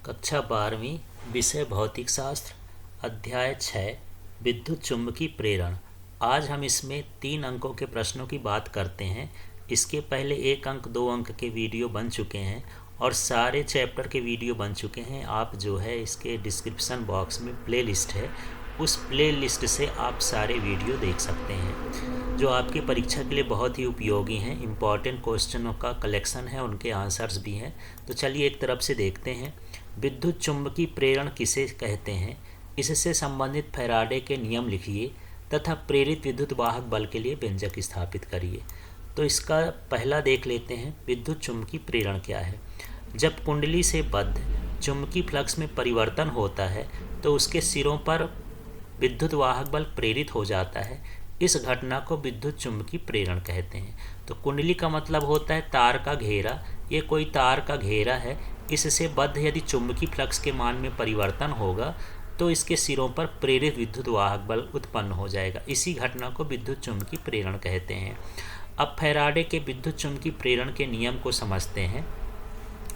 कक्षा 12वीं विषय भौतिक शास्त्र अध्याय 6 विद्युत चुम्बकीय प्रेरण। आज हम इसमें 3 अंकों के प्रश्नों की बात करते हैं। इसके पहले 1 अंक 2 अंक के वीडियो बन चुके हैं और सारे चैप्टर के वीडियो बन चुके हैं। आप जो है इसके डिस्क्रिप्शन बॉक्स में प्लेलिस्ट है, उस प्लेलिस्ट से आप सारे वीडियो देख सकते हैं जो आपकी परीक्षा के लिए बहुत ही उपयोगी हैं। इम्पॉर्टेंट क्वेश्चनों का कलेक्शन है, उनके आंसर्स भी हैं। तो चलिए एक तरफ से देखते हैं। विद्युत चुम्बकीय प्रेरण किसे कहते हैं, इससे संबंधित फैराडे के नियम लिखिए तथा प्रेरित विद्युत वाहक बल के लिए व्यंजक स्थापित करिए। तो इसका पहला देख लेते हैं, विद्युत चुम्बकीय प्रेरण क्या है। जब कुंडली से बद्ध चुम्बकीय फ्लक्स में परिवर्तन होता है तो उसके सिरों पर विद्युत वाहक बल प्रेरित हो जाता है। इस घटना को विद्युत चुम्बकीय प्रेरण कहते हैं। तो कुंडली का मतलब होता है तार का घेरा। ये कोई तार का घेरा है, इससे बद्ध यदि चुम्बकीय फ्लक्स के मान में परिवर्तन होगा तो इसके सिरों पर प्रेरित विद्युत वाहक बल उत्पन्न हो जाएगा। इसी घटना को विद्युत चुम्बकीय प्रेरण कहते हैं। अब फैराडे के विद्युत चुम्बकीय प्रेरण के नियम को समझते हैं।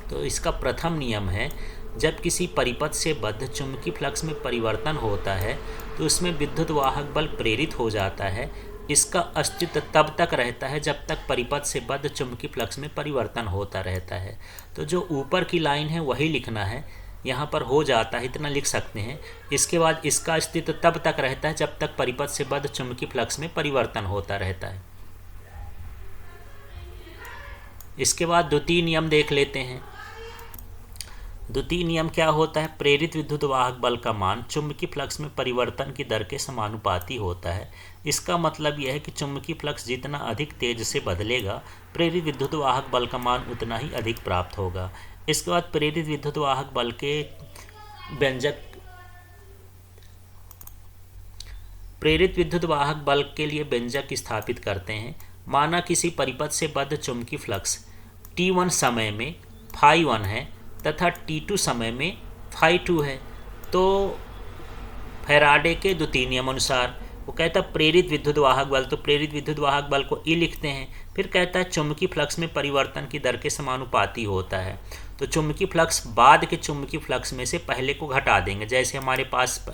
तो इसका प्रथम नियम है, जब किसी परिपथ से बद्ध चुम्बकीय फ्लक्स में परिवर्तन होता है तो उसमें विद्युत वाहक बल प्रेरित हो जाता है। इसका अस्तित्व तब तक रहता है जब तक परिपथ से बद्ध चुम्बकीय फ्लक्स में परिवर्तन होता रहता है। तो जो ऊपर की लाइन है वही लिखना है, यहाँ पर हो जाता है इतना लिख सकते हैं। इसके बाद इसका अस्तित्व तब तक रहता है जब तक परिपथ से बद्ध चुम्बकीय फ्लक्स में परिवर्तन होता रहता है। इसके बाद द्वितीय नियम देख लेते हैं। द्वितीय नियम क्या होता है, प्रेरित विद्युत वाहक बल का मान चुम्बकीय फ्लक्स में परिवर्तन की दर के समानुपाती होता है। इसका मतलब यह है कि चुम्बकीय फ्लक्स जितना अधिक तेज से बदलेगा, प्रेरित विद्युत वाहक बल का मान उतना ही अधिक प्राप्त होगा। इसके बाद प्रेरित विद्युत वाहक बल के व्यंजक, प्रेरित विद्युत वाहक बल के लिए व्यंजक स्थापित करते हैं। माना किसी परिपथ से बद्ध चुम्बकीय फ्लक्स T1 समय में φ1 है तथा T2 समय में φ2 है। तो फैराडे के द्वितीय नियम अनुसार वो कहता है प्रेरित विद्युत वाहक बल, तो प्रेरित विद्युत वाहक बल को E लिखते हैं। फिर कहता है चुम्बकीय फ्लक्स में परिवर्तन की दर के समानुपाती होता है। तो चुम्बकीय फ्लक्स बाद के चुम्बकीय फ्लक्स में से पहले को घटा देंगे। जैसे हमारे पास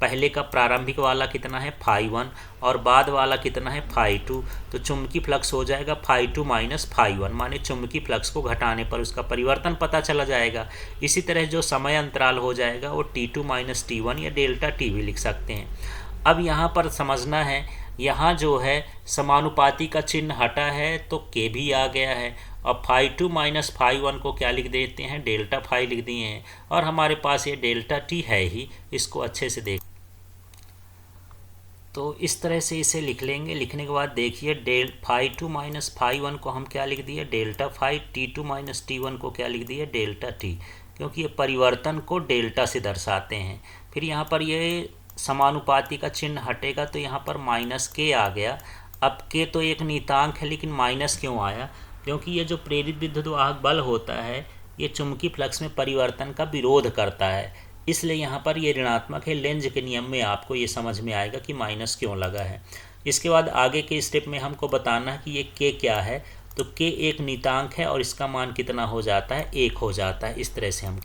पहले का प्रारंभिक वाला कितना है φ1 और बाद वाला कितना है φ2, तो चुम्बकीय फ्लक्स हो जाएगा φ2 माइनस φ1, माने चुम्बकीय फ्लक्स को घटाने पर उसका परिवर्तन पता चला जाएगा। इसी तरह जो समय अंतराल हो जाएगा वो T2 माइनस T1 या डेल्टा T भी लिख सकते हैं। अब यहाँ पर समझना है, यहाँ जो है समानुपाती का चिन्ह हटा है तो K भी आ गया है और φ2 माइनस φ1 को क्या लिख देते हैं, डेल्टा फाई लिख दिए हैं। और हमारे पास ये डेल्टा T है ही, इसको अच्छे से देख। तो इस तरह से इसे लिख लेंगे। लिखने के बाद देखिए φ2 माइनस φ1 को हम क्या लिख दिए, delta phi. T2 minus T1 को क्या लिख दिए, डेल्टा T, क्योंकि ये परिवर्तन को डेल्टा से दर्शाते हैं। फिर यहाँ पर ये समानुपाती का चिन्ह हटेगा तो यहाँ पर माइनस K आ गया। अब K तो एक नियतांक है, लेकिन माइनस क्यों आया, क्योंकि ये जो प्रेरित विद्युत वाहक बल होता है ये चुम्बकीय फ्लक्स में परिवर्तन का विरोध करता है, इसलिए यहाँ पर ये ऋणात्मक है। लेंज के नियम में आपको ये समझ में आएगा कि माइनस क्यों लगा है। इसके बाद आगे के स्टेप में हमको बताना है कि ये K क्या है। तो K एक नियतांक है और इसका मान कितना हो जाता है, 1 हो जाता है। इस तरह से हम,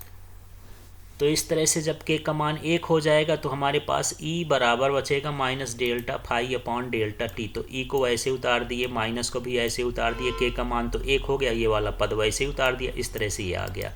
तो इस तरह से जब K का मान 1 हो जाएगा तो हमारे पास E बराबर बचेगा minus delta phi upon delta T। तो E को ऐसे उतार दिए, माइनस को भी ऐसे उतार दिए, K का मान तो 1 हो गया, ये वाला पद वैसे ही उतार दिया। इस तरह से ये आ गया।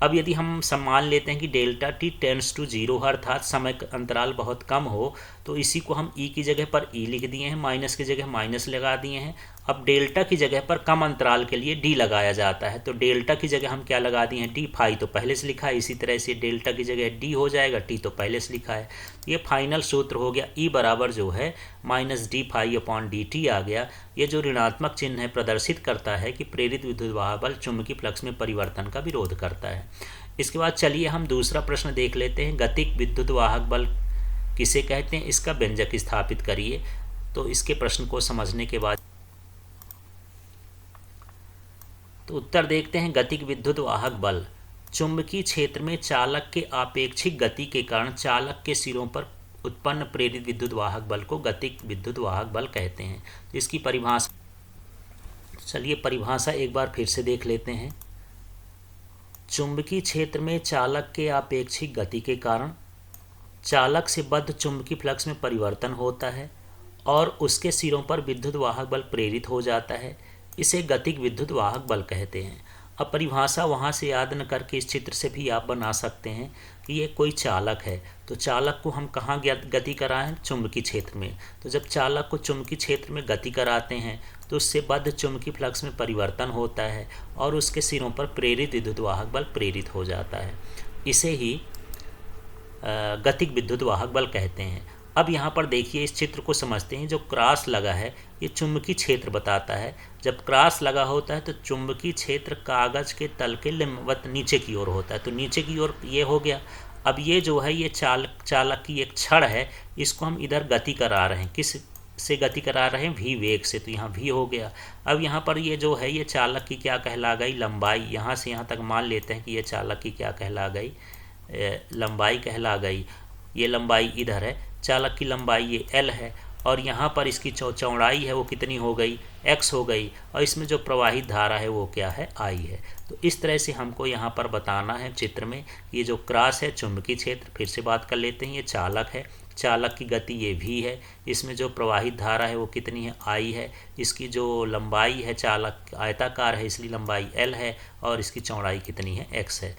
अब यदि हम मान लेते हैं कि डेल्टा T टेंड्स टू 0 अर्थात समय अंतराल बहुत कम हो, तो इसी को हम E की जगह पर E लिख दिए हैं, माइनस की जगह माइनस लगा दिए हैं। अब डेल्टा की जगह पर कम अंतराल के लिए D लगाया जाता है, तो डेल्टा की जगह हम क्या लगा दिए हैं, D। फाई तो पहले से लिखा है, इसी तरह से डेल्टा की जगह D हो जाएगा, T तो पहले से लिखा है। ये फाइनल सूत्र हो गया, E बराबर जो है minus D phi upon DT आ गया। ये जो ऋणात्मक चिन्ह है प्रदर्शित करता है कि प्रेरित विद्युत वाहक बल चुम्बकीय फ्लक्स में परिवर्तन का विरोध करता है। इसके बाद चलिए हम दूसरा प्रश्न देख लेते हैं, गतिक विद्युत वाहक बल किसे कहते हैं, इसका व्यंजक स्थापित करिए। तो इसके प्रश्न को समझने के बाद तो उत्तर देखते हैं। गतिक विद्युत वाहक बल चुंबकीय क्षेत्र में चालक के आपेक्षिक गति के कारण चालक के सिरों पर उत्पन्न प्रेरित विद्युत वाहक बल को गतिक विद्युत वाहक बल कहते हैं। तो इसकी परिभाषा, चलिए परिभाषा एक बार फिर से देख लेते हैं। चुंबकीय क्षेत्र में चालक के आपेक्षिक गति के कारण चालक से बद्ध चुंबकीय फ्लक्स में परिवर्तन होता है और उसके सिरों पर विद्युत वाहक बल प्रेरित हो जाता है। इसे गतिक विद्युत वाहक बल कहते हैं। अब परिभाषा वहाँ से याद न करके इस चित्र से भी आप बना सकते हैं कि ये कोई चालक है, तो चालक को हम कहाँ गति कराएं? चुंबकीय क्षेत्र में। तो जब चालक को चुंबकीय क्षेत्र में गति कराते हैं तो उससे बद्ध चुंबकीय फ्लक्स में परिवर्तन होता है और उसके सिरों पर प्रेरित विद्युत वाहक बल प्रेरित हो जाता है। इसे ही गतिक विद्युत वाहक बल कहते हैं। अब यहाँ पर देखिए, इस चित्र को समझते हैं। जो क्रॉस लगा है ये चुंबकीय क्षेत्र बताता है। जब क्रॉस लगा होता है तो चुंबकीय क्षेत्र कागज के तल के लंबवत नीचे की ओर होता है, तो नीचे की ओर ये हो गया। अब ये जो है ये चालक की एक छड़ है, इसको हम इधर गति करा रहे हैं। किस से गति करा रहे हैं? v वेग से, तो यहाँ v हो गया। अब यहाँ पर ये जो है ये चालक की क्या कहला गई? लंबाई। यहाँ से यहाँ तक मान लेते हैं कि ये चालक की क्या कहला गई? लंबाई कहला गई। ये लंबाई इधर है, चालक की लंबाई ये l है और यहाँ पर इसकी चौड़ाई है वो कितनी हो गई? x हो गई। और इसमें जो प्रवाहित धारा है वो क्या है? I है। तो इस तरह से हमको यहाँ पर बताना है चित्र में। ये जो क्रॉस है चुंबकीय क्षेत्र, फिर से बात कर लेते हैं, ये चालक है, चालक की गति ये v है, इसमें जो प्रवाहित धारा है वो कितनी है? I है। इसकी जो लंबाई है, चालक आयताकार है इसलिए लंबाई l है और इसकी चौड़ाई कितनी है? x है।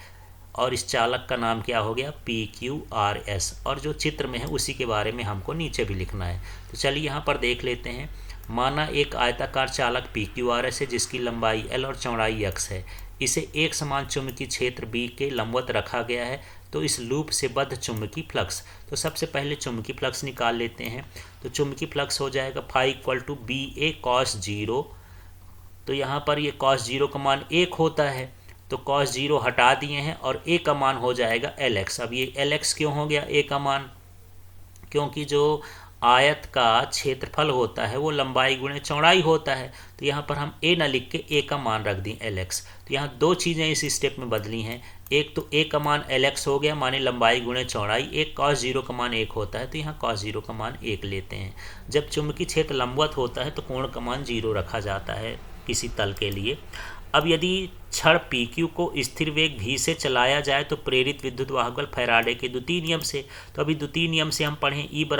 और इस चालक का नाम क्या हो गया? PQRS। और जो चित्र में है उसी के बारे में हमको नीचे भी लिखना है। तो चलिए यहाँ पर देख लेते हैं। माना एक आयताकार चालक PQRS है जिसकी लंबाई L और चौड़ाई x है। इसे एक समान चुंबकीय क्षेत्र B के लंबवत रखा गया है। तो इस लूप से बद्ध चुंबकीय फ्लक्स, तो सबसे पहले चुंबकीय फ्लक्स निकाल लेते हैं। तो चुंबकीय फ्लक्स हो जाएगा phi = BA cos 0। तो यहाँ पर ये cos 0 का मान 1 होता है, तो cos 0 हटा दिए हैं और a का मान हो जाएगा Lx। अब ये Lx क्यों हो गया a का मान? क्योंकि जो आयत का क्षेत्रफल होता है वो लंबाई गुणे चौड़ाई होता है। तो यहाँ पर हम a न लिख के a का मान रख दें Lx। तो यहाँ दो चीज़ें इस स्टेप में बदली हैं। एक तो a का मान Lx हो गया, माने लंबाई गुणे चौड़ाई। एक cos 0 का मान 1 होता है, तो यहाँ cos 0 का मान 1 लेते हैं। जब चुंबकीय क्षेत्र लंबवत होता है तो कोण का मान 0 रखा जाता है किसी तल के लिए। अब यदि छड़ PQ को स्थिर वेग v से चलाया जाए तो प्रेरित विद्युत वाहक बल फैराडे के द्वितीय नियम से, तो अभी द्वितीय नियम से हम पढ़ें E =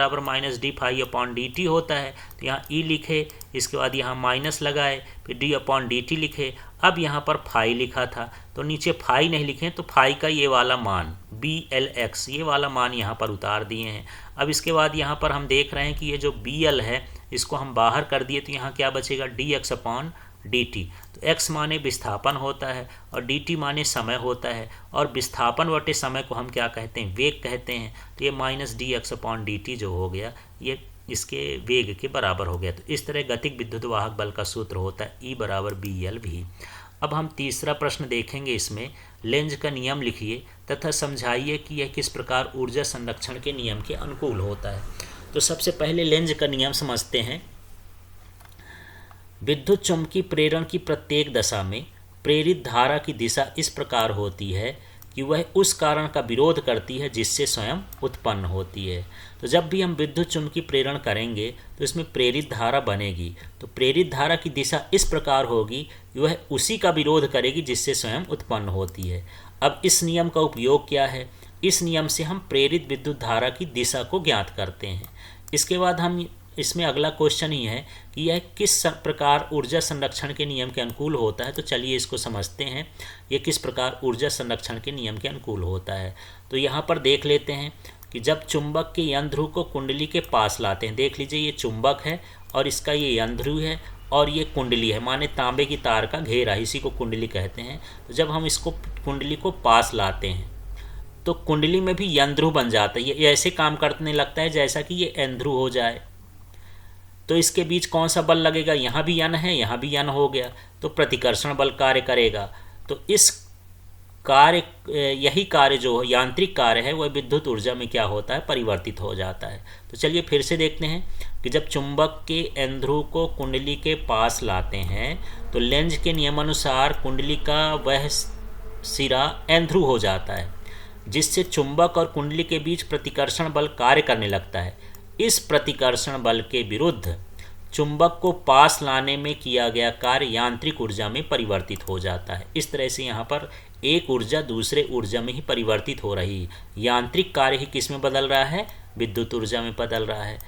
-d∅/dt होता है। तो यहाँ E लिखे, इसके बाद यहाँ माइनस लगाए, फिर d/dt लिखे। अब यहाँ पर फाई लिखा था तो नीचे फाई नहीं लिखे, तो फाई का ये वाला मान BLx, ये वाला मान यहाँ पर उतार दिए हैं। अब इसके बाद यहाँ पर हम देख रहे हैं कि ये जो BL है इसको हम बाहर कर दिए, तो यहाँ क्या बचेगा? dx/dt। तो x माने विस्थापन होता है और dt माने समय होता है, और विस्थापन बटे समय को हम क्या कहते हैं? वेग कहते हैं। तो ये -dx/dt जो हो गया ये इसके वेग के बराबर हो गया। तो इस तरह गतिक विद्युत वाहक बल का सूत्र होता है E = BLV। अब हम तीसरा प्रश्न देखेंगे। इसमें लेंज का नियम लिखिए तथा समझाइए कि यह किस प्रकार ऊर्जा संरक्षण के नियम के अनुकूल होता है। तो सबसे पहले लेंज का नियम समझते हैं। विद्युत चुम्बकीय प्रेरण की प्रत्येक दशा में प्रेरित धारा की दिशा इस प्रकार होती है कि वह उस कारण का विरोध करती है जिससे स्वयं उत्पन्न होती है। तो जब भी हम विद्युत चुम्बकीय प्रेरण करेंगे तो इसमें प्रेरित धारा बनेगी। तो प्रेरित धारा की दिशा इस प्रकार होगी कि वह उसी का विरोध करेगी जिससे स्वयं उत्पन्न होती है। अब इस नियम का उपयोग क्या है? इस नियम से हम प्रेरित विद्युत धारा की दिशा को ज्ञात करते हैं। इसके बाद हम इसमें अगला क्वेश्चन ही है कि यह किस प्रकार ऊर्जा संरक्षण के नियम के अनुकूल होता है। तो चलिए इसको समझते हैं, यह किस प्रकार ऊर्जा संरक्षण के नियम के अनुकूल होता है। तो यहाँ पर देख लेते हैं कि जब चुंबक के यंत्र ध्रुव को कुंडली के पास लाते हैं, देख लीजिए ये चुंबक है और इसका ये यंत्र ध्रुव है और ये कुंडली है, माने तांबे की तार का घेरा, इसी को कुंडली कहते हैं। तो जब हम इसको कुंडली को पास लाते हैं तो कुंडली में भी यंत्र ध्रुव बन जाता है। ये ऐसे काम करने लगता है जैसा कि ये यंत्र ध्रुव हो जाए। तो इसके बीच कौन सा बल लगेगा? यहाँ भी यन है, यहाँ भी यन हो गया, तो प्रतिकर्षण बल कार्य करेगा। तो इस कार्य, यही कार्य जो यांत्रिक कार्य है वह विद्युत ऊर्जा में क्या होता है? परिवर्तित हो जाता है। तो चलिए फिर से देखते हैं कि जब चुंबक के यंत्र ध्रुव को कुंडली के पास लाते हैं तो लेंज के नियमानुसार कुंडली का वह सिरा यंत्र ध्रुव हो जाता है, जिससे चुंबक और कुंडली के बीच प्रतिकर्षण बल कार्य करने लगता है। इस प्रतिकर्षण बल के विरुद्ध चुंबक को पास लाने में किया गया कार्य यांत्रिक ऊर्जा में परिवर्तित हो जाता है। इस तरह से यहाँ पर एक ऊर्जा दूसरे ऊर्जा में ही परिवर्तित हो रही है। यांत्रिक कार्य ही किस में बदल रहा है? विद्युत ऊर्जा में बदल रहा है।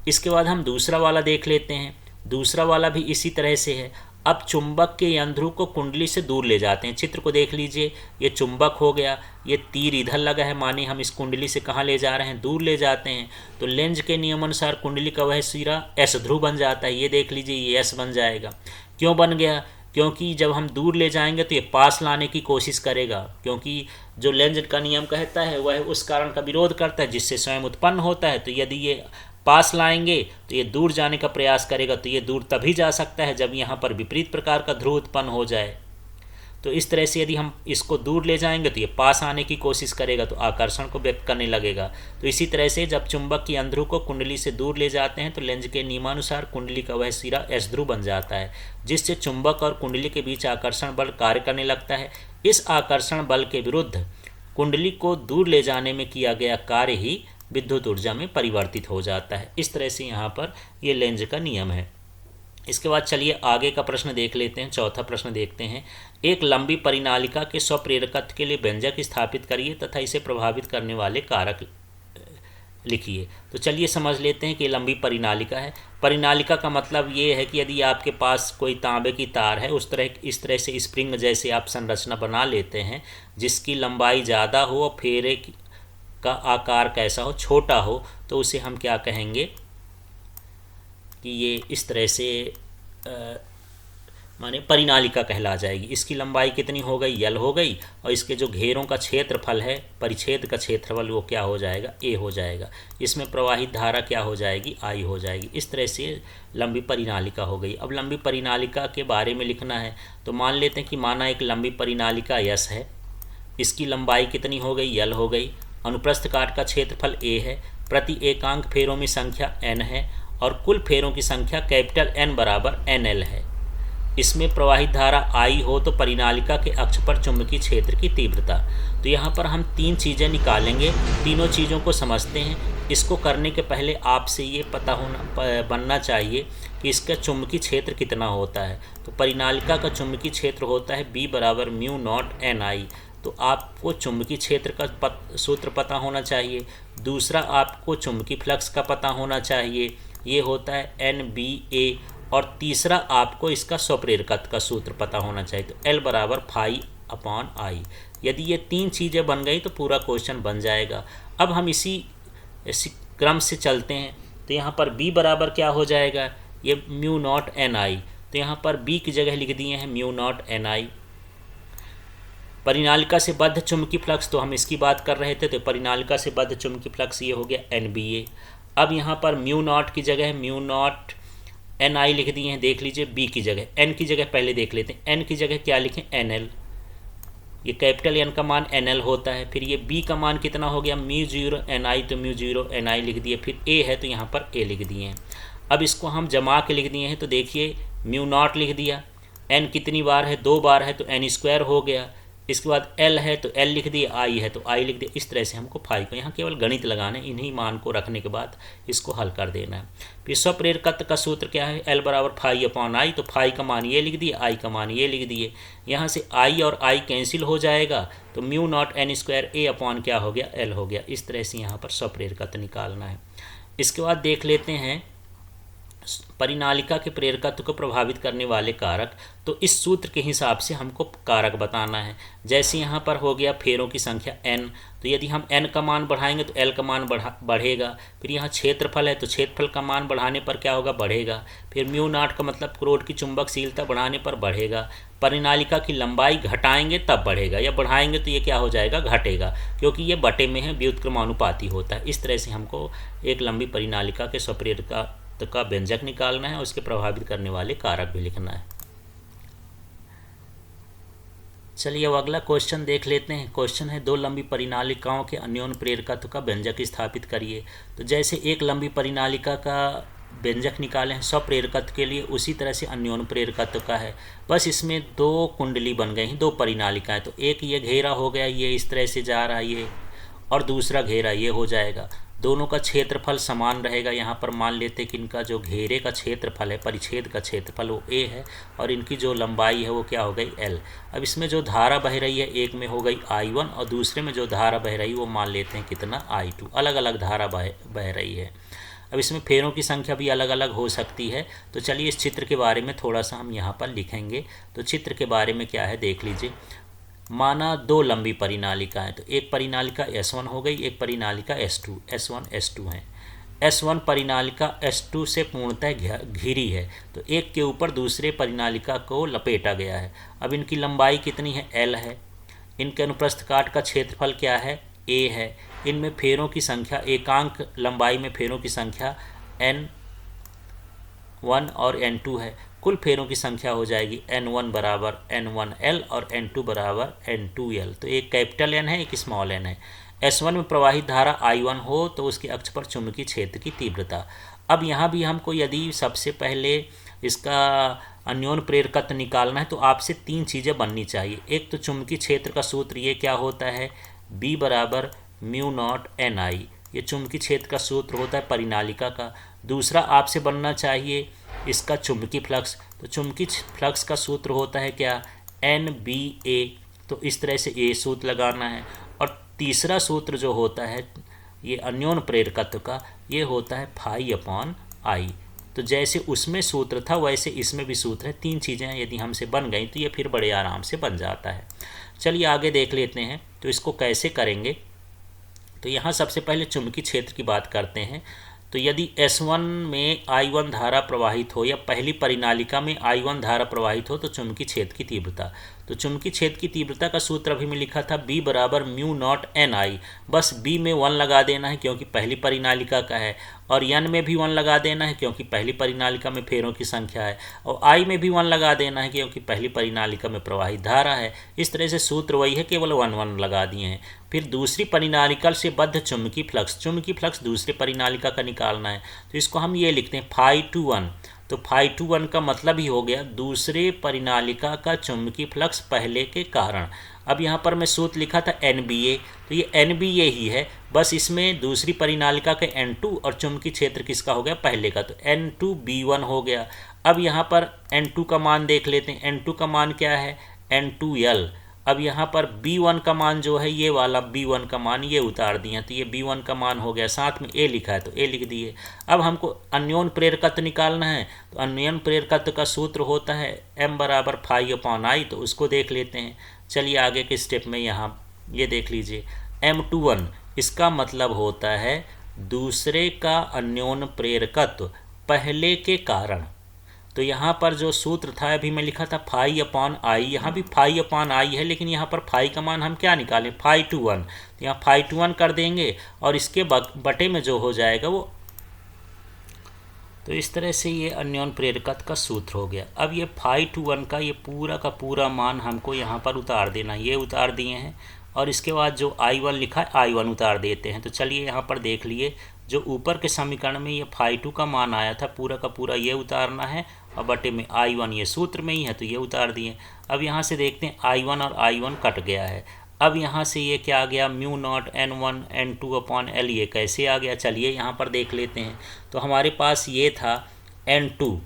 इसके बाद हम दूसरा वाला देख लेते हैं। दूसरा वाला भी इसी तरह से है। अब चुंबक के यंध्रों को कुंडली से दूर ले जाते हैं। चित्र को देख लीजिए, ये चुंबक हो गया, ये तीर इधर लगा है, माने हम इस कुंडली से कहाँ ले जा रहे हैं? दूर ले जाते हैं। तो लेंज के नियमानुसार कुंडली का वह सिरा एस ध्रुव बन जाता है। ये देख लीजिए, ये एस बन जाएगा। क्यों बन गया? क्योंकि जब हम दूर ले जाएंगे तो ये पास लाने की कोशिश करेगा, क्योंकि जो लेंज का नियम कहता है वह उस कारण का विरोध करता है जिससे स्वयं उत्पन्न होता है। तो यदि ये पास लाएंगे तो ये दूर जाने का प्रयास करेगा। तो ये दूर तभी जा सकता है जब यहाँ पर विपरीत प्रकार का ध्रुव उत्पन्न हो जाए। तो इस तरह से यदि हम इसको दूर ले जाएंगे तो ये पास आने की कोशिश करेगा, तो आकर्षण को व्यक्त करने लगेगा। तो इसी तरह से जब चुंबक की अंध्रुव को कुंडली से दूर ले जाते हैं तो लेंज के नियमानुसार कुंडली का वह सिरा एस ध्रुव बन जाता है, जिससे चुंबक और कुंडली के बीच आकर्षण बल कार्य करने लगता है। इस आकर्षण बल के विरुद्ध कुंडली को दूर ले जाने में किया गया कार्य ही विद्युत ऊर्जा में परिवर्तित हो जाता है। इस तरह से यहाँ पर ये लेंज का नियम है। इसके बाद चलिए आगे का प्रश्न देख लेते हैं। चौथा प्रश्न देखते हैं। एक लंबी परिनालिका के स्वप्रेरकत्व के लिए व्यंजक स्थापित करिए तथा इसे प्रभावित करने वाले कारक लिखिए। तो चलिए समझ लेते हैं कि लंबी परिनालिका है। परिनालिका का मतलब ये है कि यदि आपके पास कोई तांबे की तार है, इस तरह से स्प्रिंग जैसे आप संरचना बना लेते हैं जिसकी लंबाई ज़्यादा हो और फेरे का आकार कैसा हो, छोटा हो, तो उसे हम क्या कहेंगे कि ये इस तरह से माने परिनालिका कहला जाएगी। इसकी लंबाई कितनी हो गई? यल हो गई, और इसके जो घेरों का क्षेत्रफल है, परिच्छेद का क्षेत्रफल, वो क्या हो जाएगा? ए हो जाएगा। इसमें प्रवाहित धारा क्या हो जाएगी? आई हो जाएगी। इस तरह से लंबी परिनालिका हो गई। अब लंबी परिनालिका के बारे में लिखना है तो मान लेते हैं कि माना एक लंबी परिनालिका यस है, इसकी लंबाई कितनी हो गई? यल हो गई। अनुप्रस्थ काट का क्षेत्रफल ए है, प्रति एकांक फेरों में संख्या n है और कुल फेरों की संख्या कैपिटल N बराबर NL है। इसमें प्रवाहित धारा I हो तो परिनालिका के अक्ष पर चुंबकीय क्षेत्र की तीव्रता। तो यहाँ पर हम तीन चीज़ें निकालेंगे, तीनों चीज़ों को समझते हैं। इसको करने के पहले आपसे ये पता बनना चाहिए कि इसका चुंबकीय क्षेत्र कितना होता है। तो परिनालिका का चुंबकीय क्षेत्र होता है B बराबर म्यू नॉट NI। तो आपको चुंबकीय क्षेत्र का सूत्र पता होना चाहिए। दूसरा, आपको चुंबकीय फ्लक्स का पता होना चाहिए, ये होता है NBA। और तीसरा, आपको इसका स्वप्रेरकत्व का सूत्र पता होना चाहिए, तो L बराबर फाई अपॉन आई। यदि ये तीन चीज़ें बन गई तो पूरा क्वेश्चन बन जाएगा। अब हम इसी क्रम से चलते हैं। तो यहाँ पर B बराबर क्या हो जाएगा? ये म्यू नॉट NI। तो यहाँ पर B की जगह लिख दिए हैं म्यू नॉट NI। परिनालिका से बद्ध चुंबकीय फ्लक्स, तो हम इसकी बात कर रहे थे, तो परिनालिका से बद्ध चुंबकीय फ्लक्स ये हो गया NBA। अब यहाँ पर म्यू नॉट की जगह म्यू नॉट NI लिख दिए हैं। देख लीजिए B की जगह, N की जगह पहले देख लेते हैं। N की जगह क्या लिखें? NL। ये कैपिटल N का मान NL होता है। फिर ये B का मान कितना हो गया? म्यू 0 NI, तो म्यू 0 NI लिख दिए। फिर A है तो यहाँ पर A लिख दिए हैं। अब इसको हम जमा के लिख दिए हैं। तो देखिए म्यू नॉट लिख दिया, N कितनी बार है? 2 बार है, तो N स्क्वायर हो गया। इसके बाद L है तो L लिख दिया, I है तो I लिख दिया। इस तरह से हमको फाई को यहाँ केवल गणित लगाना है, इन्हीं मान को रखने के बाद इसको हल कर देना है। फिर स्वप्रेरकत्व का सूत्र क्या है? L बराबर फाई अपॉन आई। तो फाई का मान ये लिख दिए, I का मान ये लिख दिए। यहाँ से I और I कैंसिल हो जाएगा, तो mu naught N square A upon क्या हो गया? L हो गया। इस तरह से यहाँ पर स्वप्रेरकत्व निकालना है। इसके बाद देख लेते हैं परिनालिका के प्रेरकत्व को प्रभावित करने वाले कारक। तो इस सूत्र के हिसाब से हमको कारक बताना है। जैसे यहाँ पर हो गया फेरों की संख्या n, तो यदि हम n का मान बढ़ाएंगे तो l का मान बढ़ेगा। फिर यहाँ क्षेत्रफल है तो क्षेत्रफल का मान बढ़ाने पर क्या होगा? बढ़ेगा। फिर म्यू नॉट का मतलब क्रोड की चुंबकशीलता बढ़ाने पर बढ़ेगा। परिनालिका की लंबाई घटाएंगे तब बढ़ेगा, या बढ़ाएंगे तो ये क्या हो जाएगा? घटेगा, क्योंकि ये बटे में है, व्युत्क्रमानुपाती होता है। इस तरह से हमको एक लंबी परिनालिका के स्वप्रेरकत्व का व्यंजक निकालना है, उसके प्रभावित करने वाले कारक भी लिखना है। चलिए अब अगला क्वेश्चन देख लेते हैं। क्वेश्चन है, दो लंबी परिनालिकाओं के अन्योन्य प्रेरकत्व का व्यंजक स्थापित करिए। तो जैसे एक लंबी परिनालिका का व्यंजक निकाले हैं स्वप्रेरकत्व के लिए, उसी तरह से अन्योन्य प्रेरकत्व का है। बस इसमें दो कुंडली बन गई हैं, दो परिनालिकाएं। तो एक ये घेरा हो गया, ये इस तरह से जा रहा है ये, और दूसरा घेरा ये हो जाएगा। दोनों का क्षेत्रफल समान रहेगा। यहाँ पर मान लेते हैं कि इनका जो घेरे का क्षेत्रफल है, परिच्छेद का क्षेत्रफल, वो a है और इनकी जो लंबाई है वो क्या हो गई l। अब इसमें जो धारा बह रही है, एक में हो गई I1 और दूसरे में जो धारा बह रही है वो मान लेते हैं कितना I2। अलग अलग धारा बह रही है। अब इसमें फेरों की संख्या भी अलग अलग हो सकती है। तो चलिए इस चित्र के बारे में थोड़ा सा हम यहाँ पर लिखेंगे। तो चित्र के बारे में क्या है देख लीजिए। माना दो लंबी परिनालिका है, तो एक परिनालिका S1 हो गई, एक परिनालिका S2, S1 S2 है। S1 परिनालिका S2 से पूर्णतः घिरी है, तो एक के ऊपर दूसरे परिनालिका को लपेटा गया है। अब इनकी लंबाई कितनी है, L है। इनके अनुप्रस्थ काट का क्षेत्रफल क्या है, A है। इनमें फेरों की संख्या, एकांक लंबाई में फेरों की संख्या N1 और N2 है। कुल फेरों की संख्या हो जाएगी N1 बराबर N1L और N2 बराबर N2L। तो एक कैपिटल N है, एक स्मॉल n है। S1 में प्रवाहित धारा I1 हो तो उसके अक्ष पर चुंबकीय क्षेत्र की तीव्रता। अब यहाँ भी हमको यदि सबसे पहले इसका अन्योन्य प्रेरकत्व निकालना है तो आपसे तीन चीज़ें बननी चाहिए। एक तो चुंबकीय क्षेत्र का सूत्र ये क्या होता है, B बराबर म्यू नॉट NI, ये चुंबकीय क्षेत्र का सूत्र होता है परिनालिका का। दूसरा आपसे बनना चाहिए इसका चुंबकीय फ्लक्स, तो चुंबकीय फ्लक्स का सूत्र होता है क्या, NBA। तो इस तरह से ये सूत्र लगाना है। और तीसरा सूत्र जो होता है ये अन्योन्य प्रेरकत्व का, ये होता है फाई अपॉन आई। तो जैसे उसमें सूत्र था वैसे इसमें भी सूत्र है। तीन चीज़ें यदि हमसे बन गई तो ये फिर बड़े आराम से बन जाता है। चलिए आगे देख लेते हैं तो इसको कैसे करेंगे। तो यहाँ सबसे पहले चुंबकीय क्षेत्र की बात करते हैं। तो यदि S1 में I1 धारा प्रवाहित हो या पहली परिनालिका में I1 धारा प्रवाहित हो तो चुंबकीय क्षेत्र की तीव्रता, तो चुंबकीय क्षेत्र की तीव्रता का सूत्र अभी मैं लिखा था B बराबर म्यू नॉट NI। बस B में 1 लगा देना है क्योंकि पहली परिनालिका का है, और N में भी 1 लगा देना है क्योंकि पहली परिनालिका में फेरों की संख्या है, और I में भी 1 लगा देना है क्योंकि पहली परिनालिका में प्रवाहित धारा है। इस तरह से सूत्र वही है, केवल 1 लगा दिए हैं। फिर दूसरी परिनालिका से बद्ध चुंबकीय फ्लक्स, चुंबकीय फ्लक्स दूसरे परिनालिका का निकालना है, तो इसको हम ये लिखते हैं φ21। तो φ21 का मतलब ही हो गया दूसरे परिनालिका का चुंबकीय फ्लक्स पहले के कारण। अब यहाँ पर मैं सूत्र लिखा था NBA, तो ये NBA ही है, बस इसमें दूसरी परिनालिका के N2 और चुंबकीय क्षेत्र किसका हो गया, पहले का, तो N2B1 हो गया। अब यहाँ पर N2 का मान देख लेते हैं। N2 का मान क्या है, N2L। अब यहाँ पर B1 का मान जो है ये वाला B1 का मान ये उतार दिया, तो ये B1 का मान हो गया। साथ में A लिखा है तो A लिख दिए। अब हमको अन्योन्य प्रेरकत्व निकालना है, तो अन्योन्य प्रेरकत्व का सूत्र होता है M बराबर फाई अपॉन आई। तो उसको देख लेते हैं। चलिए आगे के स्टेप में यहाँ ये देख लीजिए M21, इसका मतलब होता है दूसरे का अन्योन्य प्रेरकत्व पहले के कारण। तो यहाँ पर जो सूत्र था अभी मैं लिखा था फाई अपॉन आई, यहाँ भी फाई अपॉन आई है, लेकिन यहाँ पर फाई का मान हम क्या निकालें, φ21। तो यहाँ φ21 कर देंगे और इसके बटे में जो हो जाएगा वो, तो इस तरह से ये अन्योन्य प्रेरकत्व का सूत्र हो गया। अब ये φ21 का ये पूरा का पूरा मान हमको यहाँ पर उतार देना, ये उतार दिए हैं, और इसके बाद जो I1 लिखा है I1 उतार देते हैं। तो चलिए यहाँ पर देख लिए, जो ऊपर के समीकरण में ये φ2 का मान आया था पूरा का पूरा ये उतारना है, और बटे में I1 ये सूत्र में ही है तो ये उतार दिए। अब यहाँ से देखते हैं I1 और I1 कट गया है। अब यहाँ से ये क्या आ गया, mu naught N1 N2 upon L, ये कैसे आ गया, चलिए यहाँ पर देख लेते हैं। तो हमारे पास ये था N2,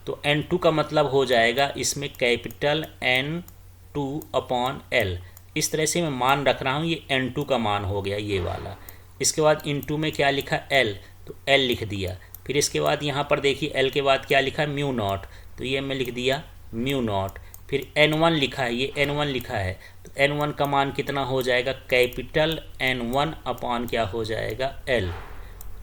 तो N2 का मतलब हो जाएगा इसमें कैपिटल N2 अपॉन L। इस तरह से मैं मान रख रहा हूँ, ये N2 का मान हो गया ये वाला। इसके बाद इनटू में क्या लिखा L, तो L लिख दिया। फिर इसके बाद यहाँ पर देखिए L के बाद क्या लिखा है, म्यू नॉट, तो ये मैं लिख दिया म्यू नॉट। फिर N1 लिखा है, ये N1 लिखा है, तो N1 का मान कितना हो जाएगा, कैपिटल N1 अपॉन क्या हो जाएगा L,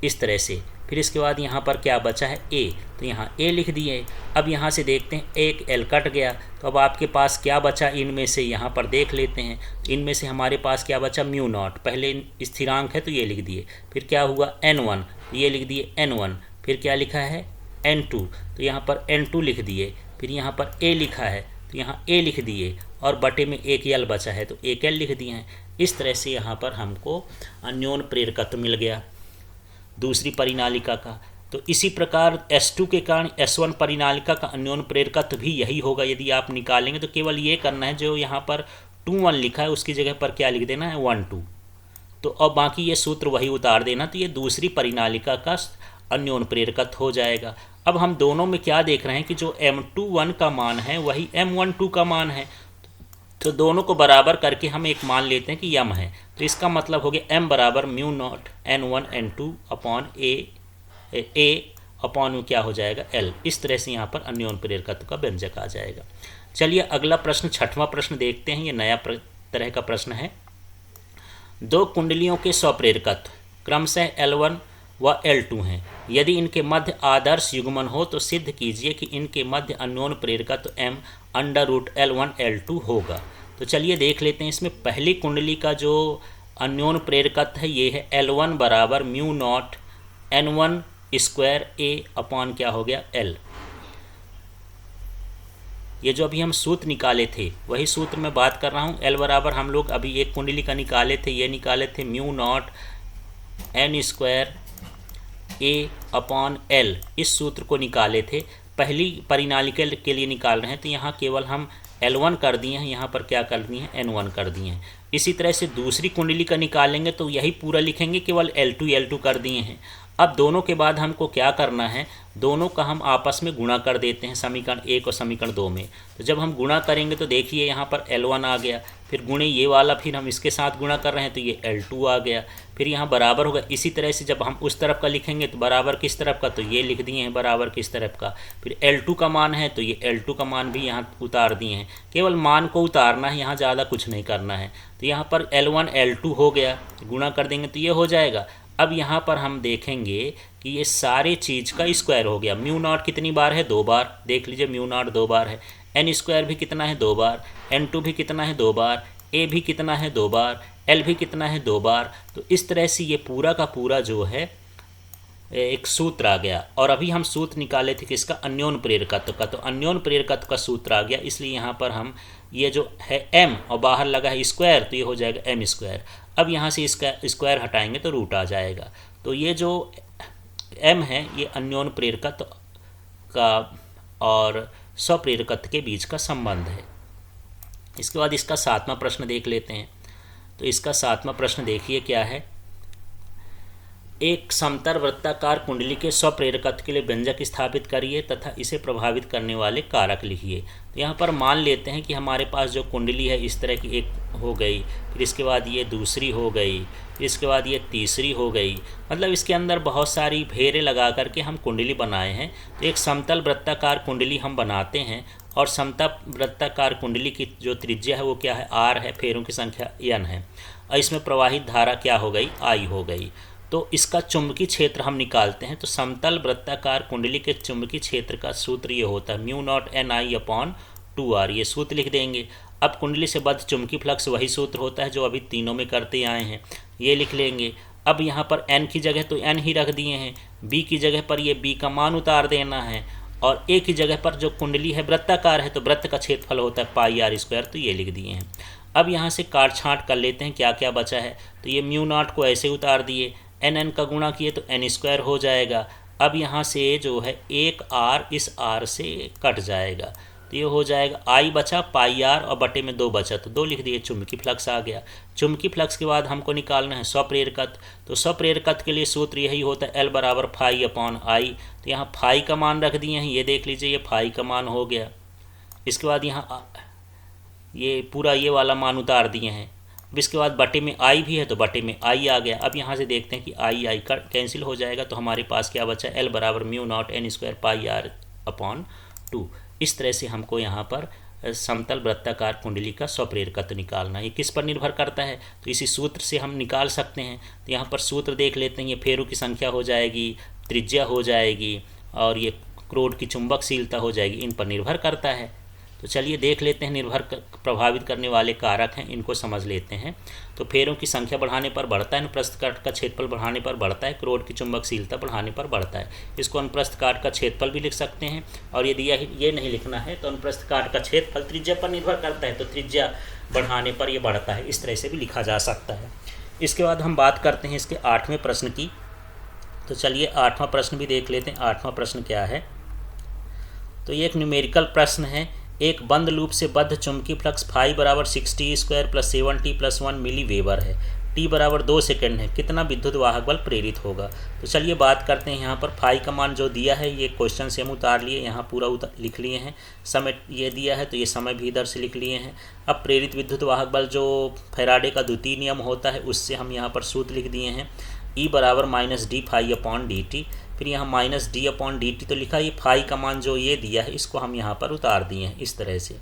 इस तरह से। फिर इसके बाद यहाँ पर क्या बचा है A, तो यहाँ A लिख दिए। अब यहाँ से देखते हैं एक L कट गया, तो अब आपके पास क्या बचा इनमें से, यहाँ पर देख लेते हैं। इनमें से हमारे पास क्या बचा, म्यू नॉट, पहले स्थिरांक है तो ये लिख दिए। फिर क्या हुआ N1, ये लिख दिए N1। फिर क्या लिखा है N2, तो यहाँ पर N2 लिख दिए। फिर यहाँ पर A लिखा है तो यहाँ A लिख दिए, और बटे में एक L बचा है तो एक L लिख दिए हैं। इस तरह से यहाँ पर हमको अन्योन्य प्रेरकत्व मिल गया दूसरी परिनालिका का। तो इसी प्रकार S2 के कारण S1 परिनालिका का अन्योन्य प्रेरकत्व भी यही होगा। यदि आप निकालेंगे तो केवल ये करना है, जो यहाँ पर 2 1 लिखा है उसकी जगह पर क्या लिख देना है 1 2। तो अब बाकी ये सूत्र वही उतार देना, तो ये दूसरी परिनालिका का अन्योन प्रेरकत्व हो जाएगा। अब हम दोनों में क्या देख रहे हैं कि जो M21 का मान है वही M12 का मान है, तो दोनों को बराबर करके हम एक मान लेते हैं कि यम है। तो इसका मतलब हो गया m बराबर mu naught N1 N2 upon A upon क्या हो जाएगा L। इस तरह से यहाँ पर अन्योन प्रेरकत्व का व्यंजक आ जाएगा। चलिए अगला प्रश्न, छठवां प्रश्न देखते हैं। ये नया तरह का प्रश्न है। दो कुंडलियों के स्वप्रेरकत्व क्रमशः L1 व L2 हैं। यदि इनके मध्य आदर्श युग्मन हो तो सिद्ध कीजिए कि इनके मध्य अन्योन प्रेरकत्व m √L1 L2 होगा। तो चलिए देख लेते हैं। इसमें पहली कुंडली का जो अन्योन प्रेरकत्व है ये है L1 बराबर mu naught N1 square A upon क्या हो गया L। ये जो अभी हम सूत्र निकाले थे वही सूत्र मैं बात कर रहा हूँ। L बराबर हम लोग अभी एक कुंडली का निकाले थे, ये निकाले थे mu naught N square A upon L, इस सूत्र को निकाले थे। पहली परिनालिका के लिए निकाल रहे हैं तो यहाँ केवल हम L1 कर दिए हैं, यहाँ पर क्या कर दिए हैं N1 कर दिए हैं। इसी तरह से दूसरी कुंडली का निकालेंगे तो यही पूरा लिखेंगे, केवल L2 कर दिए हैं। अब दोनों के बाद हमको क्या करना है, दोनों का हम आपस में गुणा कर देते हैं समीकरण 1 और समीकरण 2 में। तो जब हम गुणा करेंगे तो देखिए यहाँ पर L1 आ गया, फिर गुणे ये वाला, फिर हम इसके साथ गुणा कर रहे हैं तो ये L2 आ गया, फिर यहाँ बराबर होगा। इसी तरह से जब हम उस तरफ का लिखेंगे तो बराबर किस तरफ का, तो ये लिख दिए हैं बराबर किस तरफ का। फिर L2 का मान है तो ये L2 का मान भी यहाँ उतार दिए हैं, केवल मान को उतारना है, यहाँ ज़्यादा कुछ नहीं करना है। तो यहाँ पर L1 L2 हो गया, गुणा कर देंगे तो ये हो जाएगा। अब यहाँ पर हम देखेंगे कि ये सारे चीज़ का स्क्वायर हो गया। म्यू नॉट कितनी बार है, 2 बार, देख लीजिए म्यू नॉट 2 बार है। N स्क्वायर भी कितना है, 2 बार। N2 भी कितना है, 2 बार। A भी कितना है, 2 बार। L भी कितना है, 2 बार। तो इस तरह से ये पूरा का पूरा जो है एक सूत्र आ गया। और अभी हम सूत्र निकाले थे किसका, अन्योन प्रेरकत्व का, तो अन्योन प्रेरकत्व का सूत्र आ गया। इसलिए यहाँ पर हम ये जो है m और बाहर लगा है स्क्वायर तो ये हो जाएगा m स्क्वायर। अब यहाँ से इसका स्क्वायर हटाएंगे तो रूट आ जाएगा। तो ये जो m है ये अन्योन प्रेरकत्व का और स्वप्रेरकत्व के बीच का संबंध है। इसके बाद इसका 7वां प्रश्न देख लेते हैं। तो इसका 7वां प्रश्न देखिए क्या है। एक समतल वृत्ताकार कुंडली के स्वप्रेरकत्व के लिए व्यंजक स्थापित करिए तथा इसे प्रभावित करने वाले कारक लिखिए। तो यहाँ पर मान लेते हैं कि हमारे पास जो कुंडली है इस तरह की एक हो गई, फिर इसके बाद ये दूसरी हो गई, फिर इसके बाद ये तीसरी हो गई, मतलब इसके अंदर बहुत सारी घेरे लगा करके हम कुंडली बनाए हैं। तो एक समतल वृत्ताकार कुंडली हम बनाते हैं और समतल वृत्ताकार कुंडली की जो त्रिज्या है वो क्या है, R है, फेरों की संख्या N है, और इसमें प्रवाहित धारा क्या हो गई, I हो गई। तो इसका चुंबकीय क्षेत्र हम निकालते हैं। तो समतल वृत्ताकार कुंडली के चुंबकीय क्षेत्र का सूत्र ये होता है mu naught NI upon 2R, ये सूत्र लिख देंगे। अब कुंडली से बद्ध चुंबकीय फ्लक्स वही सूत्र होता है जो अभी तीनों में करते आए हैं, ये लिख लेंगे। अब यहाँ पर N की जगह तो N ही रख दिए हैं, B की जगह पर ये B का मान उतार देना है, और A की जगह पर जो कुंडली है वृत्ताकार है तो वृत्त का क्षेत्रफल होता है πr², तो ये लिख दिए हैं। अब यहाँ से काट छाँट कर लेते हैं क्या क्या बचा है। तो ये म्यू नॉट को ऐसे उतार दिए, N का गुणा किए तो N² हो जाएगा। अब यहाँ से जो है एक R इस R से कट जाएगा तो ये हो जाएगा I बचा πr और बटे में 2 बचा तो 2 लिख दिए, चुंबकीय फ्लक्स आ गया। चुंबकीय फ्लक्स के बाद हमको निकालना है स्वप्रेरकत्व। तो स्वप्रेरकत्व के लिए सूत्र यही होता है L बराबर φ अपॉन I। तो यहाँ φ का मान रख दिए हैं, ये देख लीजिए ये φ का मान हो गया। इसके बाद यहाँ ये पूरा ये वाला मान उतार दिए हैं। अब इसके बाद बटे में I भी है तो बटे में I आ गया। अब यहाँ से देखते हैं कि I का कैंसिल हो जाएगा तो हमारे पास क्या बचा, L बराबर mu not N² πr upon 2। इस तरह से हमको यहाँ पर समतल वृत्ताकार कुंडली का स्वप्रेरकत्व निकालना है। ये किस पर निर्भर करता है, तो इसी सूत्र से हम निकाल सकते हैं। तो यहाँ पर सूत्र देख लेते हैं, ये फेरों की संख्या हो जाएगी, त्रिज्या हो जाएगी और ये क्रोड की चुंबकशीलता हो जाएगी, इन पर निर्भर करता है। तो चलिए देख लेते हैं प्रभावित करने वाले कारक हैं, इनको समझ लेते हैं। तो फेरों की संख्या बढ़ाने पर बढ़ता है, अनुप्रस्थ काट का क्षेत्रफल बढ़ाने पर बढ़ता है, क्रोड की चुंबकशीलता बढ़ाने पर बढ़ता है। इसको अनुप्रस्थ काट का क्षेत्रफल भी लिख सकते हैं, और यदि ये नहीं लिखना है तो अनुप्रस्थ काट का क्षेत्रफल त्रिज्या पर निर्भर करता है तो त्रिज्या बढ़ाने पर ये बढ़ता है, इस तरह से भी लिखा जा सकता है। इसके बाद हम बात करते हैं इसके 8वें प्रश्न की। तो चलिए 8वां प्रश्न भी देख लेते हैं। 8वां प्रश्न क्या है, तो ये एक न्यूमेरिकल प्रश्न है। एक बंद लूप से बद्ध चुंबकीय फ्लक्स φ बराबर 60² + 70 + 1 मिली वेबर है। t बराबर 2 सेकेंड है, कितना विद्युत वाहक बल प्रेरित होगा। तो चलिए बात करते हैं। यहाँ पर फाई का मान जो दिया है ये क्वेश्चन से हम उतार लिए, यहाँ पूरा लिख लिए हैं। समय ये दिया है तो ये समय भी इधर से लिख लिए हैं। अब प्रेरित विद्युत वाहक बल जो फैराडे का द्वितीय नियम होता है उससे हम यहाँ पर सूत्र लिख दिए हैं, E बराबर minus D phi upon D T. फिर यहाँ minus D upon D T तो लिखा, ये फाई का मान जो ये दिया है इसको हम यहाँ पर उतार दिए हैं इस तरह से।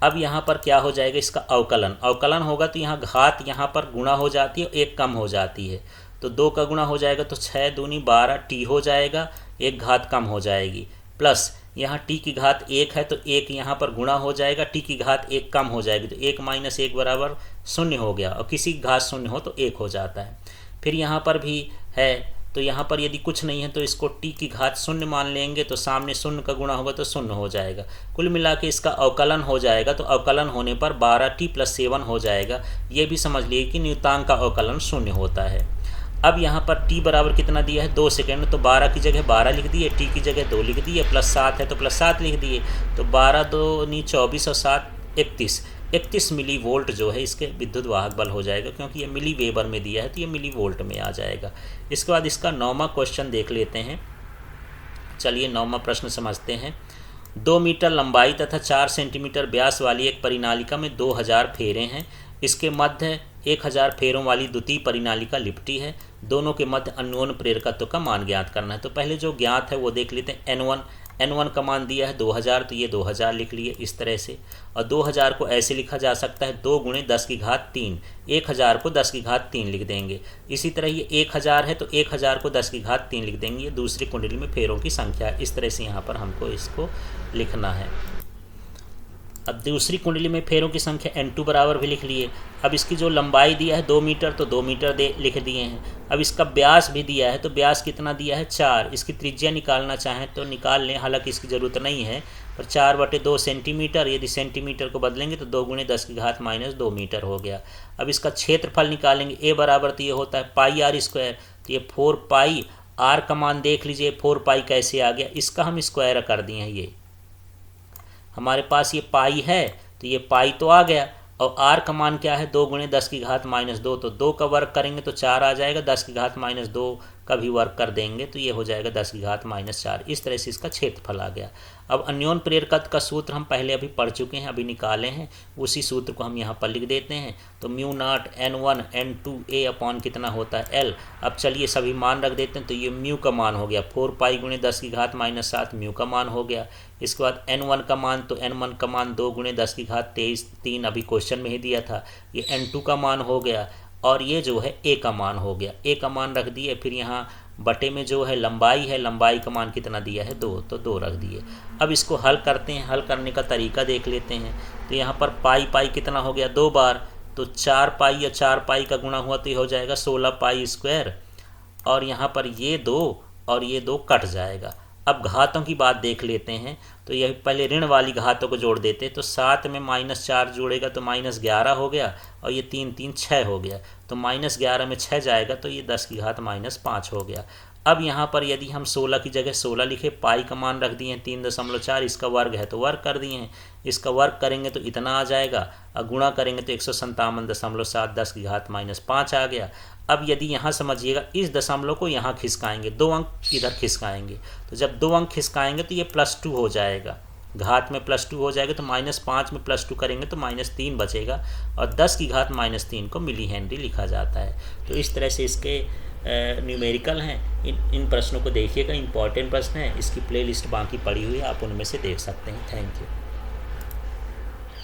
अब यहाँ पर क्या हो जाएगा, इसका अवकलन अवकलन होगा तो यहाँ घात यहाँ पर गुणा हो जाती है, एक कम हो जाती है, तो 2 का गुणा हो जाएगा तो 6 दूनी 12 टी हो जाएगा, एक घात कम हो जाएगी, प्लस यहाँ टी की घात 1 है तो 1 यहाँ पर गुणा हो जाएगा, टी की घात 1 कम हो जाएगी तो 1 माइनस 1 बराबर 0 हो गया, और किसी की घात 0 हो तो 1 हो जाता है। फिर यहाँ पर भी है तो यहाँ पर यदि कुछ नहीं है तो इसको t की घात 0 मान लेंगे, तो सामने 0 का गुणा होगा तो 0 हो जाएगा। कुल मिला के इसका अवकलन हो जाएगा, तो अवकलन होने पर 12t + 7 हो जाएगा। ये भी समझ लिए कि नियतांक का अवकलन 0 होता है। अब यहाँ पर t बराबर कितना दिया है 2 सेकेंड, तो 12 की जगह 12 लिख दिए, t की जगह 2 लिख दिए, +7 है तो +7 लिख दिए, तो 12 दूनी 24 और 7 31 मिली वोल्ट जो है इसके विद्युत वाहक बल हो जाएगा, क्योंकि ये मिली वेबर में दिया है तो ये मिली वोल्ट में आ जाएगा। इसके बाद इसका 9वां क्वेश्चन देख लेते हैं। चलिए 9वां प्रश्न समझते हैं। 2 मीटर लंबाई तथा 4 सेंटीमीटर व्यास वाली एक परिनालिका में 2000 फेरे हैं। इसके मध्य 1000 फेरों वाली द्वितीय परिनालिका लिपटी है। दोनों के मध्य अन्योन्य प्रेरकत्व का मान ज्ञात करना है। तो पहले जो ज्ञात है वो देख लेते हैं। N1 का मान दिया है 2000, तो ये 2000 लिख लिए इस तरह से। और 2000 को ऐसे लिखा जा सकता है 2 × 10⁻3, 1000 को 10⁻3 लिख देंगे। इसी तरह ये 1000 है तो 1000 को 10⁻3 लिख देंगे। ये दूसरी कुंडली में फेरों की संख्या है, इस तरह से यहाँ पर हमको इसको लिखना है। अब दूसरी कुंडली में फेरों की संख्या N2 बराबर भी लिख लिए। अब इसकी जो लंबाई दिया है 2 मीटर, तो 2 मीटर लिख दिए हैं। अब इसका व्यास भी दिया है, तो व्यास कितना दिया है 4। इसकी त्रिज्या निकालना चाहें तो निकाल लें, हालांकि इसकी ज़रूरत नहीं है, पर 4/2 सेंटीमीटर, यदि सेंटीमीटर को बदलेंगे तो 2 × 10⁻2 मीटर हो गया। अब इसका क्षेत्रफल निकालेंगे। A बराबर तो ये होता है πr², तो ये 4π। r का मान देख लीजिए 4π कैसे आ गया, इसका हम स्क्वायर कर दिए हैं। ये हमारे पास ये पाई है तो ये पाई तो आ गया, और r का मान क्या है 2 × 10⁻2, तो 2 का वर्ग करेंगे तो 4 आ जाएगा, 10⁻2 का भी वर्ग कर देंगे तो ये हो जाएगा 10⁻4। इस तरह से इसका क्षेत्रफल आ गया। अब अन्योन्य प्रेरकत्व का सूत्र हम पहले अभी पढ़ चुके हैं, अभी निकाले हैं, उसी सूत्र को हम यहाँ पर लिख देते हैं। तो μ0 N1 N2 A अपॉन कितना होता है L। अब चलिए सभी मान रख देते हैं, तो ये म्यू का मान हो गया 4π × 10⁻7 म्यू का मान हो गया। इसके बाद N1 का मान, तो N1 का मान 2 × 10⁻3 अभी क्वेश्चन में ही दिया था। ये N2 का मान हो गया, और ये जो है A का मान हो गया, A का मान रख दिए। फिर यहाँ बटे में जो है लंबाई है, लंबाई का मान कितना दिया है 2, तो 2 रख दिए। अब इसको हल करते हैं, हल करने का तरीका देख लेते हैं। तो यहाँ पर पाई कितना हो गया 2 बार, तो 4π या 4π का गुणा हुआ तो ये हो जाएगा 16π², और यहाँ पर ये 2 और ये 2 कट जाएगा। अब घातों की बात देख लेते हैं। तो यह पहले ऋण वाली घातों को जोड़ देते, तो 7 में -4 जोड़ेगा तो -11 हो गया, और ये 3 3 6 हो गया, तो -11 में 6 जाएगा तो ये 10⁻5 हो गया। अब यहाँ पर यदि हम 16 की जगह 16 लिखे, पाई का मान रख दिए हैं 3.4, इसका वर्ग है तो वर्ग कर दिए हैं। इसका वर्ग करेंगे तो इतना आ जाएगा, और गुणा करेंगे तो 157.7 10⁻5 आ गया। अब यदि यहाँ समझिएगा, इस दशमलव को यहाँ खिसकाएंगे, 2 अंक इधर खिसकाएंगे, तो जब 2 अंक खिसकाएंगे तो ये +2 हो जाएगा। घात में +2 हो जाएगा, तो -5 में +2 करेंगे तो -3 बचेगा, और 10⁻3 को मिली हेनरी लिखा जाता है। तो इस तरह से इसके न्यूमेरिकल हैं। इन प्रश्नों को देखिएगा, इंपॉर्टेंट प्रश्न हैं। इसकी प्लेलिस्ट बाकी पड़ी हुई है, आप उनमें से देख सकते हैं। Thank you.